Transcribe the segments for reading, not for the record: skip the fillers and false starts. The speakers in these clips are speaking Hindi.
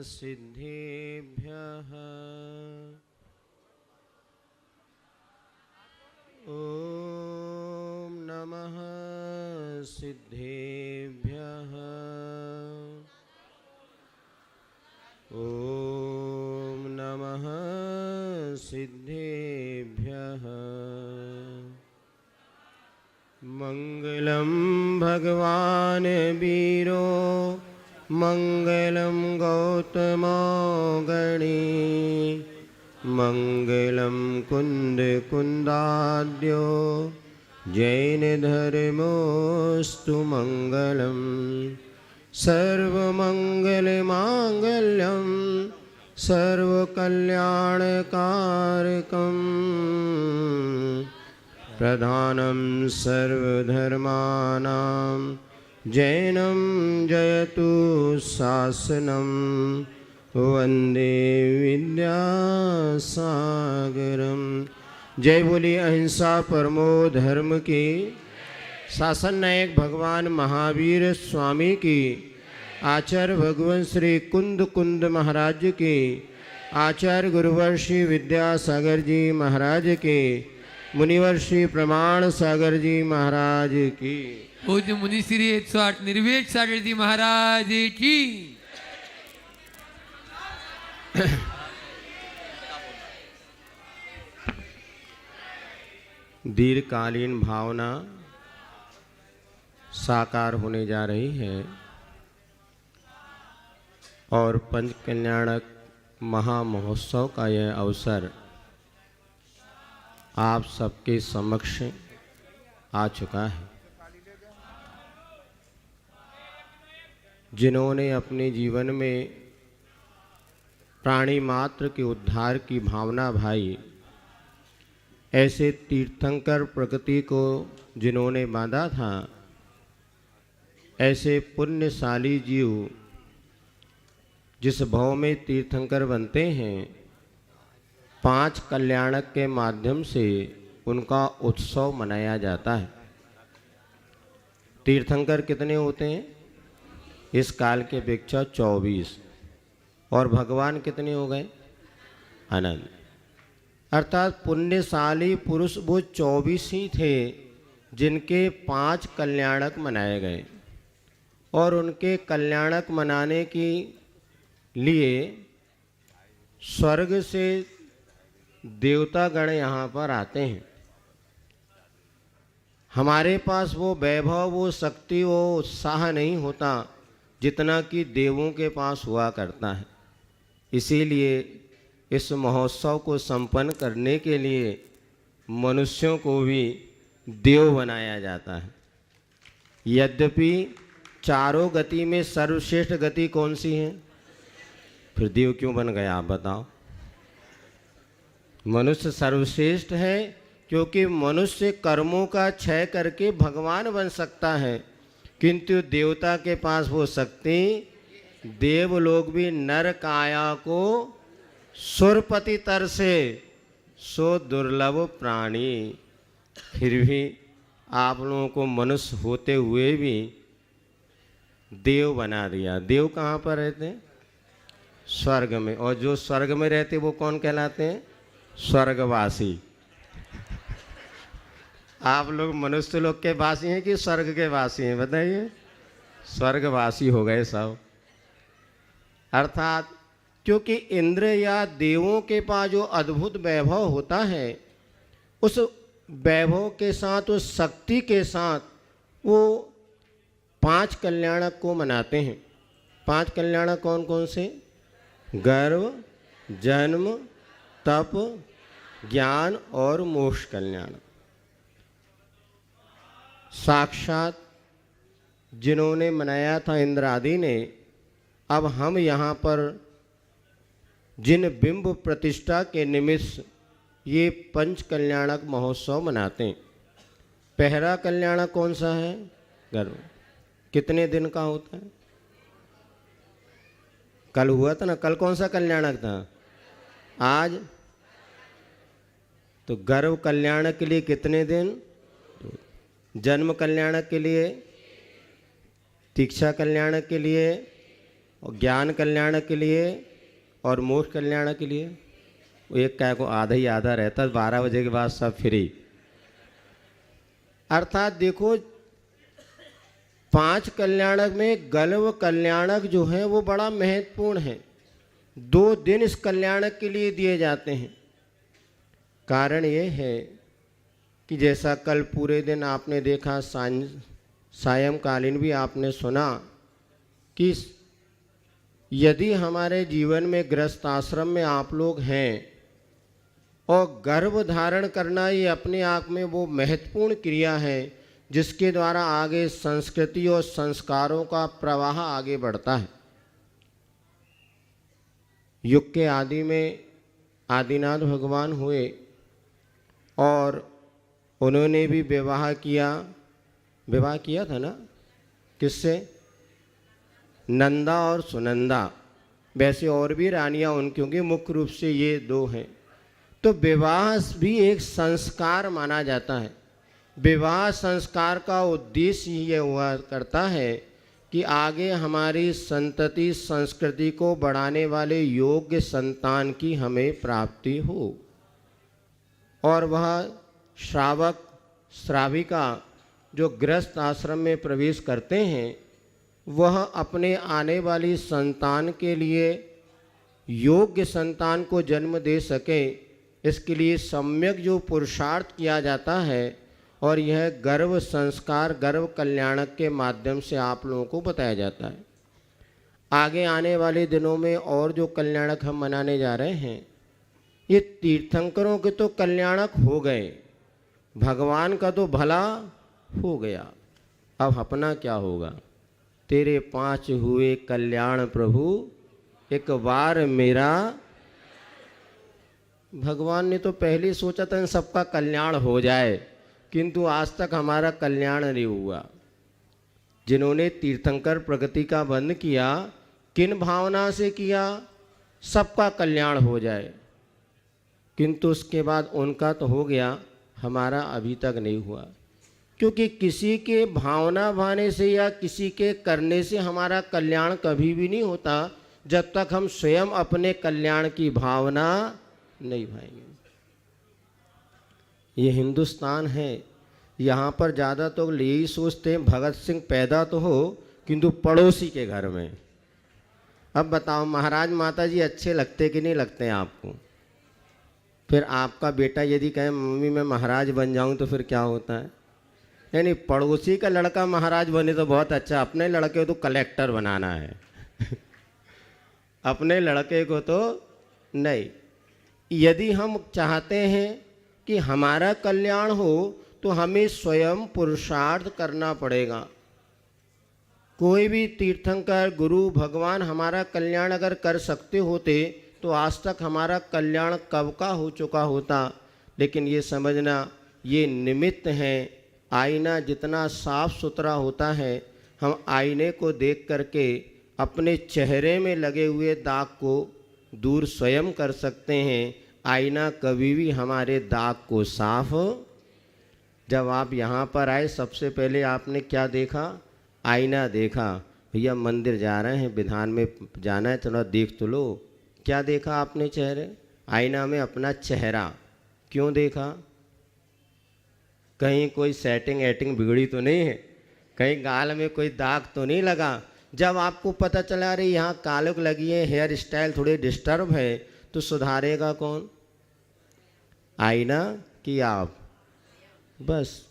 सिद्धेभ्यः ॐ नमः सिद्धेभ्यः ॐ नमः सिद्धेभ्यः मंगलम भगवान वीरो मंगलम गौतमो गणी मंगलम कुंद कुंदाद्यो जैन धर्मोस्तु मंगलम सर्वमंगल मांगल्यम सर्वकल्याणकारकम प्रधानं सर्वधर्माणां जैनं जयतु शासनं वंदे विद्यासागरम। जय बोली अहिंसा परमो धर्म की, शासन नायक भगवान महावीर स्वामी की, आचार्य भगवान श्री कुंद कुंद महाराज की, आचार्य गुरुवर श्री विद्यासागर जी महाराज के, मुनिवर श्री प्रमाण सागर जी महाराज की, पूज्य मुनि श्री 108 निर्वेद सागर जी महाराज की। दीर्घकालीन भावना साकार होने जा रही है और पंच कल्याणक महामहोत्सव का यह अवसर आप सबके समक्ष आ चुका है। जिन्होंने अपने जीवन में प्राणी मात्र के उद्धार की भावना भाई, ऐसे तीर्थंकर प्रकृति को जिन्होंने बांधा था, ऐसे पुण्यशाली जीव जिस भाव में तीर्थंकर बनते हैं, पांच कल्याणक के माध्यम से उनका उत्सव मनाया जाता है। तीर्थंकर कितने होते हैं? इस काल के अपेक्षा 24, और भगवान कितने हो गए? अनंत। अर्थात पुण्यशाली पुरुष वो 24 ही थे जिनके 5 कल्याणक मनाए गए, और उनके कल्याणक मनाने के लिए स्वर्ग से देवतागण यहाँ पर आते हैं। हमारे पास वो वैभव, वो शक्ति, वो उत्साह नहीं होता जितना कि देवों के पास हुआ करता है। इसीलिए इस महोत्सव को संपन्न करने के लिए मनुष्यों को भी देव बनाया जाता है। यद्यपि चारों गति में सर्वश्रेष्ठ गति कौन सी है? फिर देव क्यों बन गया आप बताओ? मनुष्य सर्वश्रेष्ठ है क्योंकि मनुष्य कर्मों का क्षय करके भगवान बन सकता है, किंतु देवता के पास वो शक्ति, देवलोक भी नर काया को सुरपति तर से सो दुर्लभ प्राणी। फिर भी आप लोगों को मनुष्य होते हुए भी देव बना दिया। देव कहाँ पर रहते हैं? स्वर्ग में। और जो स्वर्ग में रहते वो कौन कहलाते हैं? स्वर्गवासी। आप लोग मनुष्य लोग के वासी हैं कि स्वर्ग के वासी हैं? बताइए। स्वर्गवासी हो गए सब। अर्थात क्योंकि इंद्र या देवों के पास जो अद्भुत वैभव होता है, उस वैभव के साथ, उस शक्ति के साथ वो 5 कल्याणक को मनाते हैं। 5 कल्याणक कौन कौन से? गर्व, जन्म, तप, ज्ञान और मोक्ष कल्याण। साक्षात जिन्होंने मनाया था इंद्र आदि ने, अब हम यहाँ पर जिन बिंब प्रतिष्ठा के निमित्त ये पंच कल्याणक महोत्सव मनाते हैं। पहला कल्याणक कौन सा है? गर्व। कितने दिन का होता है? कल हुआ था ना। कल कौन सा कल्याणक था? आज। तो गर्व कल्याण के लिए कितने दिन? जन्म कल्याण के लिए, दीक्षा कल्याण के लिए, और ज्ञान कल्याण के लिए और मोक्ष कल्याण के लिए। एक काय को आधा ही आधा रहता, 12 बजे के बाद सब फ्री। अर्थात देखो 5 कल्याणक में गल्व कल्याणक जो है वो बड़ा महत्वपूर्ण है। 2 दिन इस कल्याणक के लिए दिए जाते हैं। कारण ये है कि जैसा कल पूरे दिन आपने देखा, सायंकालीन भी आपने सुना कि यदि हमारे जीवन में गृहस्थ आश्रम में आप लोग हैं और गर्भ धारण करना ये अपने आप में वो महत्वपूर्ण क्रिया है जिसके द्वारा आगे संस्कृति और संस्कारों का प्रवाह आगे बढ़ता है। युग के आदि में आदिनाथ भगवान हुए और उन्होंने भी विवाह किया था ना, किससे? नंदा और सुनंदा। वैसे और भी रानियां उन, क्योंकि मुख्य रूप से ये 2 हैं। तो विवाह भी एक संस्कार माना जाता है। विवाह संस्कार का उद्देश्य ये हुआ करता है कि आगे हमारी संतति संस्कृति को बढ़ाने वाले योग्य संतान की हमें प्राप्ति हो और वह श्रावक श्राविका जो गृहस्थ आश्रम में प्रवेश करते हैं वह अपने आने वाली संतान के लिए योग्य संतान को जन्म दे सके, इसके लिए सम्यक जो पुरुषार्थ किया जाता है और यह गर्भ संस्कार गर्भ कल्याणक के माध्यम से आप लोगों को बताया जाता है। आगे आने वाले दिनों में और जो कल्याणक हम मनाने जा रहे हैं ये तीर्थंकरों के तो कल्याणक हो गए, भगवान का तो भला हो गया। अब अपना क्या होगा? तेरे 5 हुए कल्याण प्रभु एक बार मेरा। भगवान ने तो पहले सोचा था सबका कल्याण हो जाए, किंतु आज तक हमारा कल्याण नहीं हुआ। जिन्होंने तीर्थंकर प्रगति का बंद किया, किन भावना से किया? सबका कल्याण हो जाए, किंतु उसके बाद उनका तो हो गया, हमारा अभी तक नहीं हुआ। क्योंकि किसी के भावना भाने से या किसी के करने से हमारा कल्याण कभी भी नहीं होता जब तक हम स्वयं अपने कल्याण की भावना नहीं भाएंगे। ये हिंदुस्तान है, यहाँ पर ज़्यादा तो यही सोचते हैं भगत सिंह पैदा तो हो किंतु पड़ोसी के घर में। अब बताओ महाराज माता जी अच्छे लगते कि नहीं लगते हैं आपको? फिर आपका बेटा यदि कहे मम्मी मैं महाराज बन जाऊं तो फिर क्या होता है? यानी पड़ोसी का लड़का महाराज बने तो बहुत अच्छा, अपने लड़के को तो कलेक्टर बनाना है अपने लड़के को तो नहीं। यदि हम चाहते हैं कि हमारा कल्याण हो तो हमें स्वयं पुरुषार्थ करना पड़ेगा। कोई भी तीर्थंकर गुरु भगवान हमारा कल्याण अगर कर सकते होते तो आज तक हमारा कल्याण कब का हो चुका होता। लेकिन ये समझना ये निमित्त हैं। आईना जितना साफ सुथरा होता है, हम आईने को देख करके अपने चेहरे में लगे हुए दाग को दूर स्वयं कर सकते हैं। आईना कभी भी हमारे दाग को साफ। जब आप यहाँ पर आए सबसे पहले आपने क्या देखा? आईना देखा। भैया मंदिर जा रहे हैं, विधान में जाना है, थोड़ा देख तो लो। क्या देखा आपने? चेहरे आईना में अपना चेहरा। क्यों देखा? कहीं कोई सेटिंग एटिंग बिगड़ी तो नहीं है, कहीं गाल में कोई दाग तो नहीं लगा। जब आपको पता चला रही यहाँ कालक लगी है, हेयर स्टाइल थोड़े डिस्टर्ब है, तो सुधारेगा कौन? आईना कि आप? बस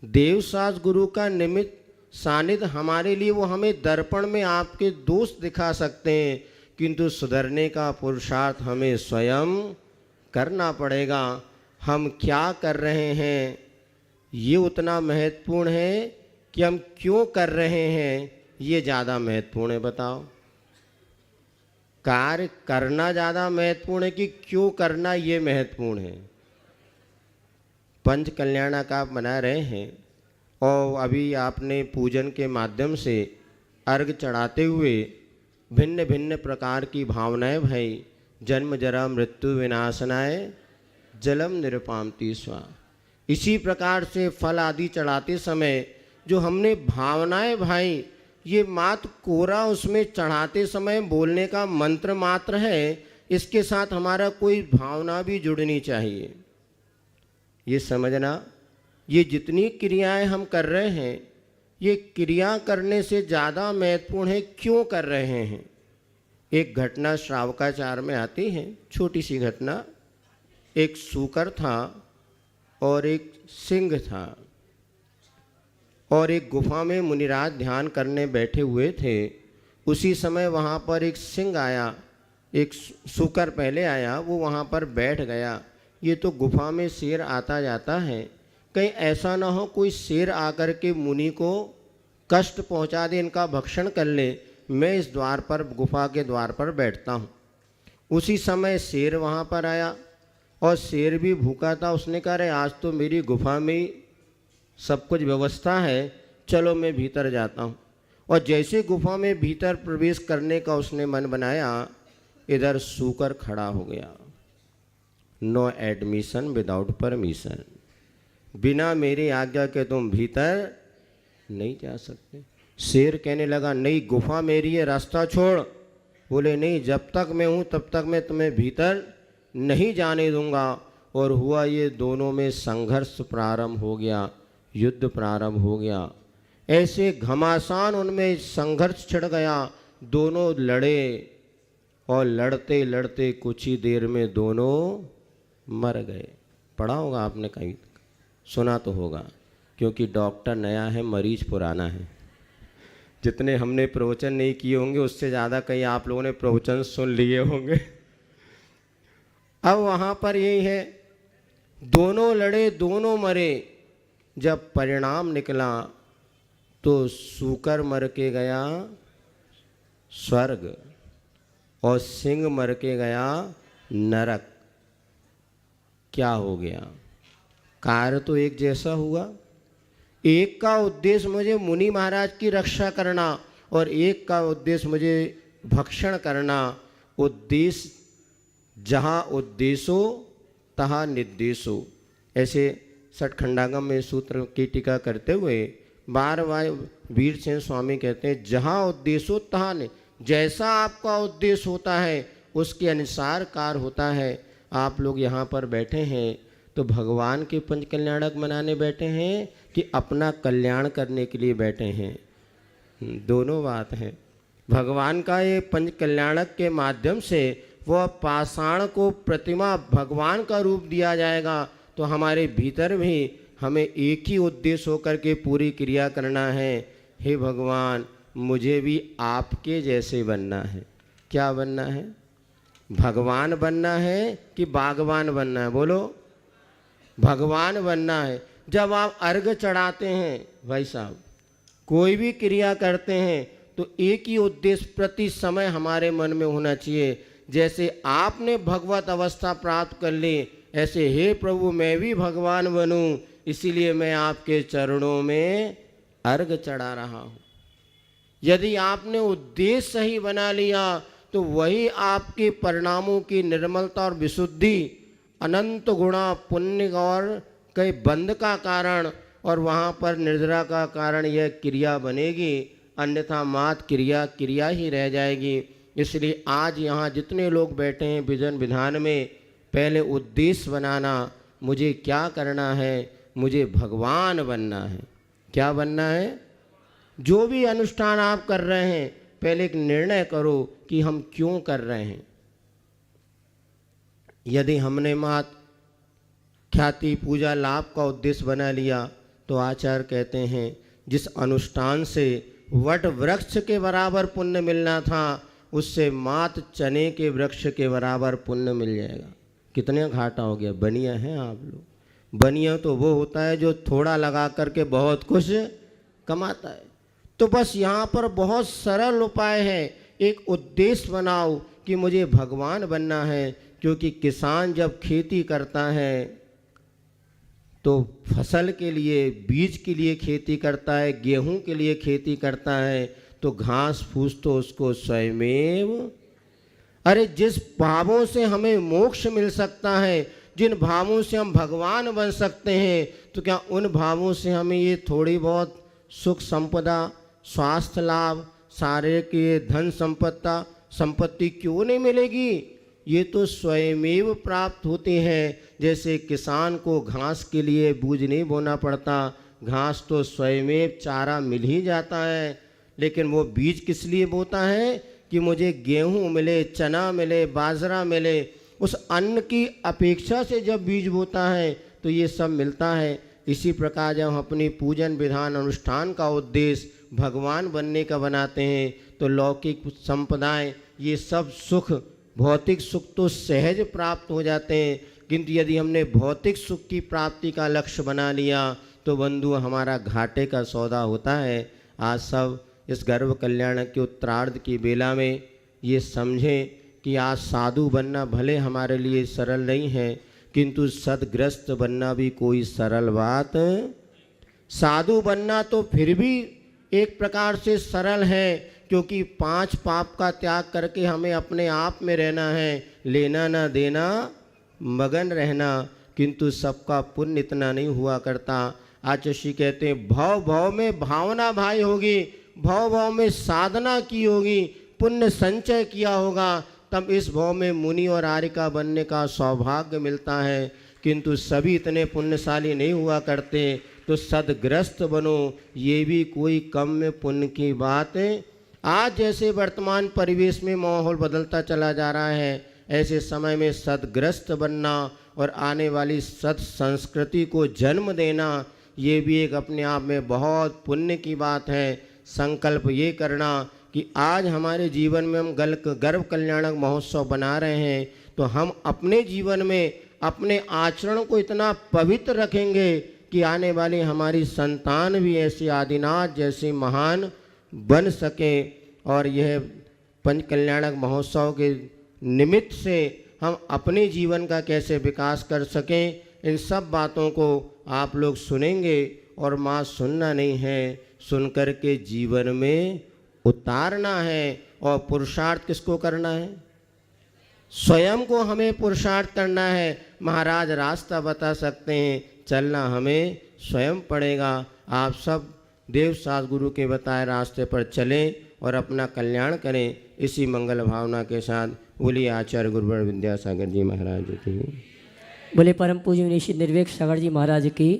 देवसास गुरु का निमित्त सानिध्य हमारे लिए, वो हमें दर्पण में आपके दोष दिखा सकते हैं, किंतु सुधरने का पुरुषार्थ हमें स्वयं करना पड़ेगा। हम क्या कर रहे हैं ये उतना महत्वपूर्ण है कि हम क्यों कर रहे हैं ये ज़्यादा महत्वपूर्ण है। बताओ, कार्य करना ज़्यादा महत्वपूर्ण है कि क्यों करना ये महत्वपूर्ण है? पंच कल्याणक आप बना रहे हैं और अभी आपने पूजन के माध्यम से अर्घ चढ़ाते हुए भिन्न भिन्न प्रकार की भावनाएं भाई। जन्म जरा मृत्यु विनाशनाय जलम निरुपामति स्वा। इसी प्रकार से फल आदि चढ़ाते समय जो हमने भावनाएं भाई, ये मात्र कोरा उसमें चढ़ाते समय बोलने का मंत्र मात्र है, इसके साथ हमारा कोई भावना भी जुड़नी चाहिए। ये समझना, ये जितनी क्रियाएं हम कर रहे हैं, ये क्रिया करने से ज़्यादा महत्वपूर्ण है क्यों कर रहे हैं। एक घटना श्रावकाचार में आती है, छोटी सी घटना। एक सूकर था और एक सिंह था, और एक गुफा में मुनिराज ध्यान करने बैठे हुए थे। उसी समय वहाँ पर एक सिंह आया, एक सूकर पहले आया, वो वहाँ पर बैठ गया। ये तो गुफा में शेर आता जाता है, कहीं ऐसा ना हो कोई शेर आकर के मुनि को कष्ट पहुँचा दे, इनका भक्षण कर ले। मैं इस द्वार पर, गुफा के द्वार पर बैठता हूँ। उसी समय शेर वहाँ पर आया, और शेर भी भूखा था। उसने कहा, अरे आज तो मेरी गुफा में ही सब कुछ व्यवस्था है, चलो मैं भीतर जाता हूँ। और जैसे गुफा में भीतर प्रवेश करने का उसने मन बनाया, इधर सूकर खड़ा हो गया। नो एडमिशन विदाउट परमिशन, बिना मेरी आज्ञा के तुम भीतर नहीं जा सकते। शेर कहने लगा, नहीं गुफा मेरी है, रास्ता छोड़। बोले, नहीं, जब तक मैं हूँ तब तक मैं तुम्हें भीतर नहीं जाने दूंगा। और हुआ ये, दोनों में संघर्ष प्रारंभ हो गया, युद्ध प्रारंभ हो गया। ऐसे घमासान उनमें संघर्ष छिड़ गया, दोनों लड़े, और लड़ते लड़ते कुछ ही देर में दोनों मर गए। पढ़ा होगा आपने, कहीं सुना तो होगा, क्योंकि डॉक्टर नया है, मरीज पुराना है। जितने हमने प्रवचन नहीं किए होंगे, उससे ज़्यादा कहीं आप लोगों ने प्रवचन सुन लिए होंगे। अब वहाँ पर यही है, दोनों लड़े, दोनों मरे। जब परिणाम निकला तो सूकर मर के गया स्वर्ग, और सिंह मर के गया नरक। क्या हो गया? कार्य तो एक जैसा हुआ। एक का उद्देश्य मुझे मुनि महाराज की रक्षा करना, और एक का उद्देश्य मुझे भक्षण करना। उद्देश्य जहाँ उद्देश्यो तहाँ निर्देशो, ऐसे सठखंडागम में सूत्र की टीका करते हुए बार बार वीर सेन स्वामी कहते हैं, जहाँ उद्देश्यो तहाँ नहीं। जैसा आपका उद्देश्य होता है उसके अनुसार कार्य होता है। आप लोग यहाँ पर बैठे हैं तो भगवान के पंच कल्याणक मनाने बैठे हैं कि अपना कल्याण करने के लिए बैठे हैं? दोनों बात है। भगवान का ये पंच कल्याणक के माध्यम से वह पाषाण को प्रतिमा भगवान का रूप दिया जाएगा, तो हमारे भीतर भी हमें एक ही उद्देश्य होकर के पूरी क्रिया करना है। हे भगवान, मुझे भी आपके जैसे बनना है। क्या बनना है? भगवान बनना है कि बागवान बनना है? बोलो, भगवान बनना है। जब आप अर्घ चढ़ाते हैं भाई साहब, कोई भी क्रिया करते हैं, तो एक ही उद्देश्य प्रति समय हमारे मन में होना चाहिए। जैसे आपने भगवत अवस्था प्राप्त कर ली, ऐसे हे प्रभु मैं भी भगवान बनूं, इसीलिए मैं आपके चरणों में अर्घ चढ़ा रहा हूँ। यदि आपने उद्देश्य सही बना लिया तो वही आपके परिणामों की निर्मलता और विशुद्धि, अनंत गुणा, पुण्य और कई बंध का कारण, और वहाँ पर निर्जरा का कारण यह क्रिया बनेगी। अन्यथा मात क्रिया क्रिया ही रह जाएगी। इसलिए आज यहाँ जितने लोग बैठे हैं विजन विधान में, पहले उद्देश्य बनाना, मुझे क्या करना है? मुझे भगवान बनना है। क्या बनना है? जो भी अनुष्ठान आप कर रहे हैं, पहले एक निर्णय करो कि हम क्यों कर रहे हैं। यदि हमने मात ख्याति पूजा लाभ का उद्देश्य बना लिया, तो आचार्य कहते हैं जिस अनुष्ठान से वट वृक्ष के बराबर पुण्य मिलना था, उससे मात चने के वृक्ष के बराबर पुण्य मिल जाएगा। कितने घाटा हो गया। बनिया हैं आप लोग। बनिया तो वो होता है जो थोड़ा लगा करके बहुत कुछ कमाता है। तो बस यहाँ पर बहुत सरल उपाय है। एक उद्देश्य बनाओ कि मुझे भगवान बनना है, क्योंकि किसान जब खेती करता है तो फसल के लिए, बीज के लिए खेती करता है, गेहूं के लिए खेती करता है, तो घास फूस तो उसको स्वयमेव। अरे जिस भावों से हमें मोक्ष मिल सकता है, जिन भावों से हम भगवान बन सकते हैं, तो क्या उन भावों से हमें ये थोड़ी बहुत सुख संपदा, स्वास्थ्य लाभ, सारे के धन संपत्ति क्यों नहीं मिलेगी? ये तो स्वयमेव प्राप्त होते हैं। जैसे किसान को घास के लिए बीज नहीं बोना पड़ता, घास तो स्वयमेव चारा मिल ही जाता है। लेकिन वो बीज किस लिए बोता है कि मुझे गेहूँ मिले, चना मिले, बाजरा मिले। उस अन्न की अपेक्षा से जब बीज बोता है तो ये सब मिलता है। इसी प्रकार जब हम अपनी पूजन विधान अनुष्ठान का उद्देश्य भगवान बनने का बनाते हैं तो लौकिक संपदाएं, ये सब सुख, भौतिक सुख तो सहज प्राप्त हो जाते हैं। किंतु यदि हमने भौतिक सुख की प्राप्ति का लक्ष्य बना लिया तो बंधु हमारा घाटे का सौदा होता है। आज सब इस गर्भ कल्याण के उत्तरार्ध की बेला में ये समझें कि आज साधु बनना भले हमारे लिए सरल नहीं है, किंतु सदग्रस्त बनना भी कोई सरल बात। साधु बनना तो फिर भी एक प्रकार से सरल है, क्योंकि 5 पाप का त्याग करके हमें अपने आप में रहना है, लेना ना देना, मगन रहना। किंतु सबका पुण्य इतना नहीं हुआ करता। आचार्य कहते हैं भाव भाव में भावना भाई होगी, भाव भाव में साधना की होगी, पुण्य संचय किया होगा, तब इस भाव में मुनि और आर्यिका बनने का सौभाग्य मिलता है। किंतु सभी इतने पुण्यशाली नहीं हुआ करते, तो सदग्रस्त बनो, ये भी कोई कम में पुण्य की बात है। आज जैसे वर्तमान परिवेश में माहौल बदलता चला जा रहा है, ऐसे समय में सदग्रस्त बनना और आने वाली सत संस्कृति को जन्म देना, ये भी एक अपने आप में बहुत पुण्य की बात है। संकल्प ये करना कि आज हमारे जीवन में हम गर्भ कल्याणक महोत्सव बना रहे हैं, तो हम अपने जीवन में अपने आचरण को इतना पवित्र रखेंगे कि आने वाली हमारी संतान भी ऐसे आदिनाथ जैसे महान बन सके। और यह पंच कल्याणक महोत्सव के निमित्त से हम अपने जीवन का कैसे विकास कर सकें, इन सब बातों को आप लोग सुनेंगे। और माँ सुनना नहीं है, सुनकर के जीवन में उतारना है। और पुरुषार्थ किसको करना है? स्वयं को हमें पुरुषार्थ करना है। महाराज रास्ता बता सकते हैं, चलना हमें स्वयं पड़ेगा। आप सब देव सास गुरु के बताए रास्ते पर चलें और अपना कल्याण करें। इसी मंगल भावना के साथ बोलिए आचार्य गुरुवर विद्यासागर जी महाराज की, बोले परम पूज्य निश्चित निर्वेक सागर जी महाराज की।